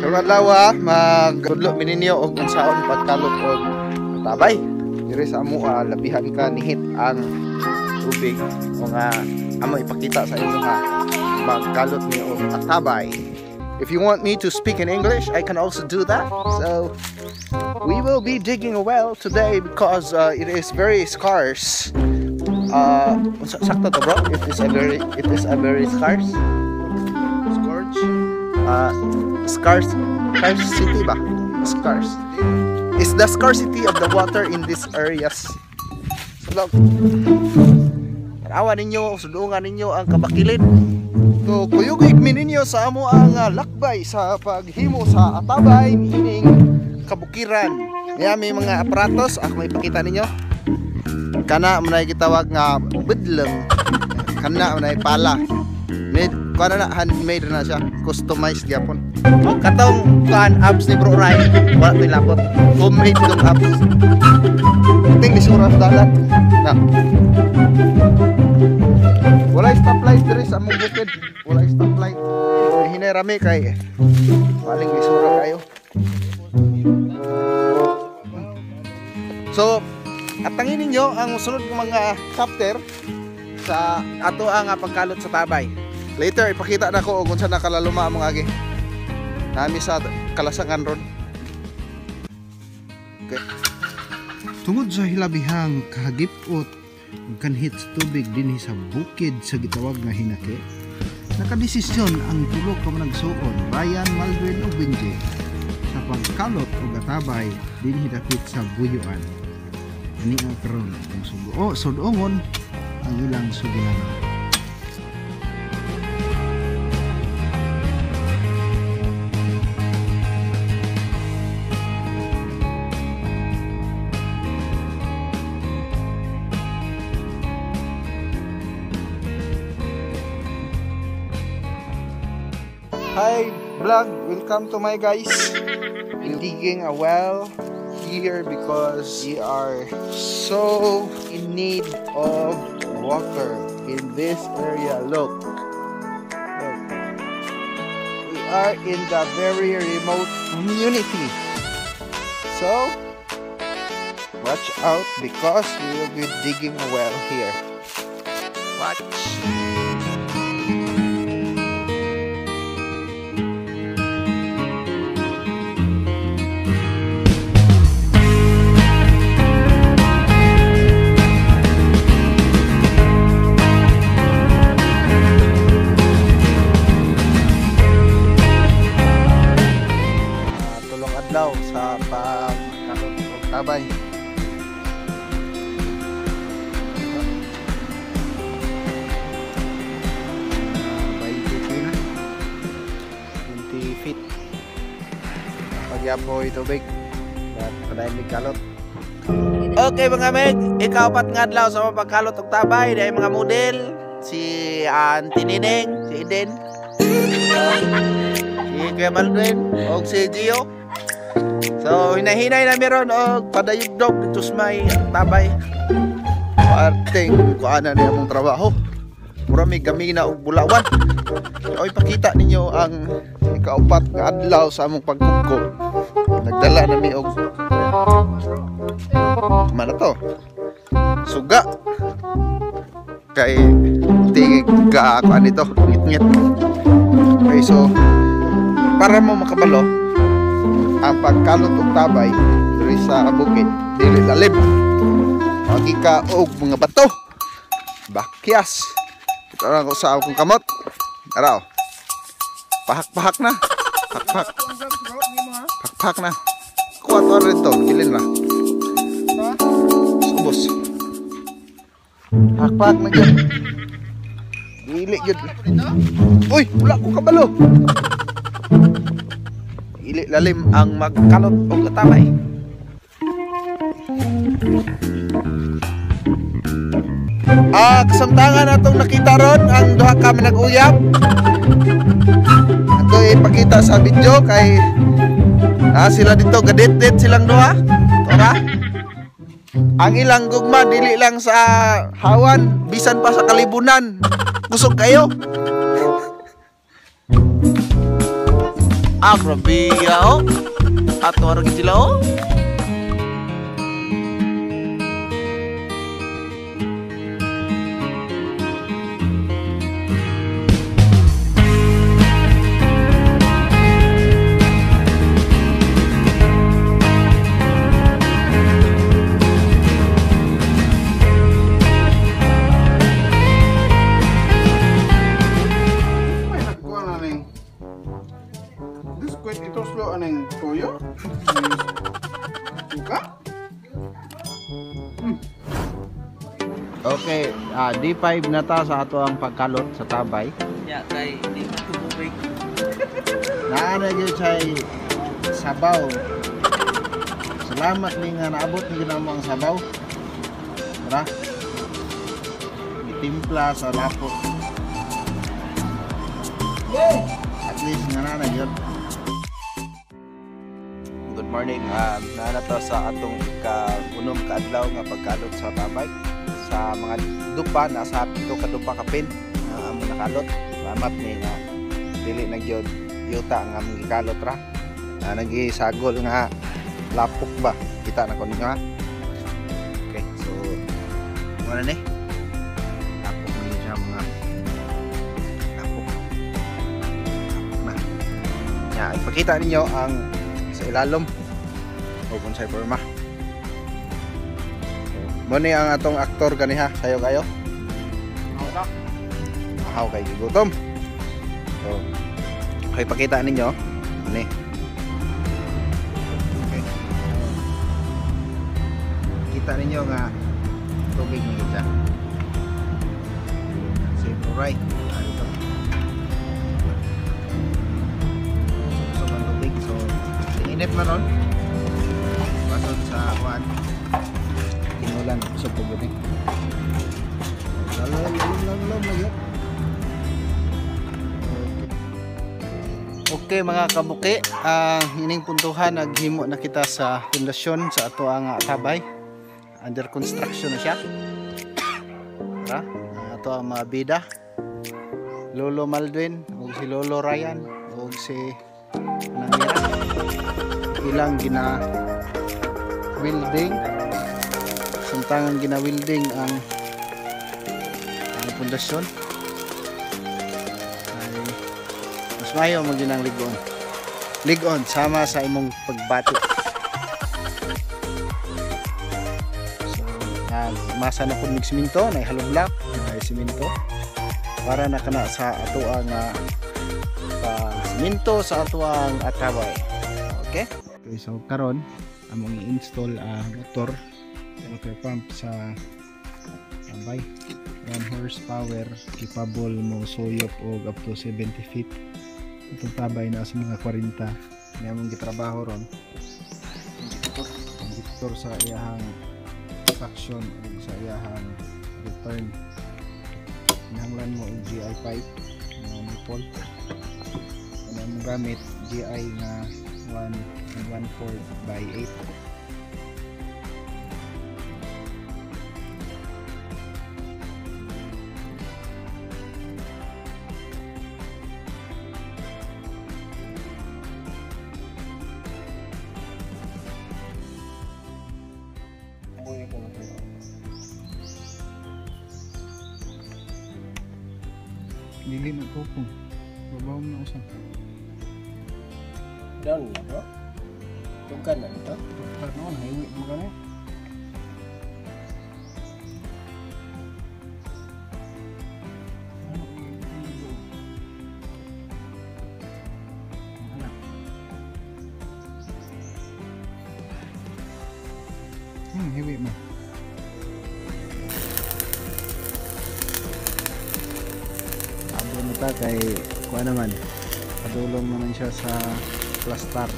Karong adlaw magtudlo mininyo og unsaon pagkalot og tabay. Diri sa amo labihan ka nihit ang tubig o nga amo ipakita sa inyo magkalot ni og tabay. If you want me to speak in English, I can also do that. So we will be digging a well today because it is very scarce. Sakto to bro. It is a very scarce. Scarcity ba? Scarce. It's the scarcity of the water in these areas. So, tarawan ninyo, sudungan ninyo ang kabakilid. So, kuyog igmin ninyo sa amo ang lakbay sa paghimo sa atabay, meaning kabukiran. Kaya may mga aparatos, ako may ipakita ninyo. Kana manay gitawag nga bedleng. Kana manay pala. Kuan na handmade na siya, customized gyapon. Katong kuan abs ni Bro Ryan, wala may lapot. Homemade tong abs. Ting lisura sa dalan. Na. Wala stoplight diri sa among bukid. Wala stoplight. Hinay rami kay paling lisura kayo. So, atangin ninyo ang sunod ng mga chapter sa ato ang pagkalot sa tabay. Later ipakita na ko kung saan nakalaluma ang mga agi. Nami sa kalasangan ron. Okay. Tungod sa hilabihang kahagipot kanhit sa tubig dinhi sa bukid sa gitawag nga Hinake, nakadesisyon ang tulo ka managsuon, Ryan, Maldwin ug Benji, sa pagkalot og atabay dinhi dapit sa Buyuan. Ani ang karon ang sudongon ang ilang sugilanon. Hi vlog, welcome to my guys. We're digging a well here because we are so in need of water in this area. Look. We are in the very remote community, so watch out because we will be digging a well here. Watch. Daw sa pagkalot og tabay. By 20 feet. Pagyapoy tubig at padayon mig kalot. Okay mga meg, ikaw-apat nga adlaw sa pagkalot og tabay, dai mga model si Auntie Nineng, si Eden, si Kuya Maldwin og si Gio. So hinahinay na meron og padayugdog dito sa may tabay. Arting kuana ni among trabaho. Mura may gamina og bulawan. So ipakita ninyo ang ika-upat nga adlaw sa among pagkugko. Nagdala na mi og mana to? Suga. Kay tingig ka kuan nito, ngit-ngit. Okay, so para mo makabalo ang pagkalot og tabay diri sa bukid dili lalim. Agi ka og mga bato, bakyas. Ito lang ko sa akong kamot. Araw. Pahak-pahak na. Pahak na. Kuha to rito, gilin na. Subos. Pahak na gyud. Dili gyud. Uy, wala ko kabalo. Dili lalim ang magkalot og tabay. Kasamtangan atong nakita ron ang duha ka manag-uyab. Ato ipakita sa video kay sila dito gadit-dit silang duha. Tora. Ang ilang gugma dili lang sa hawan, bisan pa sa kalibunan. Kusog kayo. Ah, grabe oh. Ato ra gid sila oh. Ito slow aneng toyo? Suka? Okay, D5 na ta sa ato ang pagkalot sa tabay. Ya, kay hindi matubig. Naana gyud say sabaw. Salamat ni nga naabot ni ginamo ang sabaw. Tara. Gitimpla sa lapok. At least nga na gyud. Good morning. Naana to sa atong unom kaadlaw nga pagkalot sa tabay. Sa mga dupa nasa pito ka dupa kapin amo nakalot. Salamat ni nga dili na gyud yuta nga among gikalot ra. Nagisagol nga lapok ba kita na kun nga. Okay, so wala ni lapok ni siya mga lapok na ya ipakita ninyo ang sa ilalom o bonsai forma. Mo ni ang atong aktor kaniha sayo kayo. Ahaw kay gigutom. So, okay pakita ninyo ani. Okay. Kita ninyo nga tubig ni kita. Save right. Ito. So ang tubig so init man ron. Basod sa kuan. Inulan sa pagod eh. Lalam lagi. Okay mga kabuki, ining puntuhan naghimo na kita sa pundasyon sa ato ang tabay. Under construction na siya. Tara, ato ang mga bida. Lolo Maldwin, o si Lolo Ryan, o si Nangyara. Ilang gina welding. Samtangan gina welding ang pundasyon. Mas mayo mo ginang ligon. Ligon sama sa imong pagbati. So, masa na pud mig siminto, na halubla, na siminto para na kana sa ato ang siminto sa ato ang atabay. Okay? Okay, so karon among i-install motor pump sa tambay. 1 horsepower, capable mo suyop og up to 70 feet. Itong tabay na sa mga 40 na mong gitrabaho ron. Ang diktor sa iyahang traction o sa iyahang return. Nahanglan mo ang GI pipe na nipple. Ano mo gamit GI na 1/4 by 8. Dili na ko po. Babaw na usap. Down na bro. Tungkan na ito. Ano, highway mo ka na. Highway mo. Abo na ta kay kuha naman. Padulong naman siya sa plastar.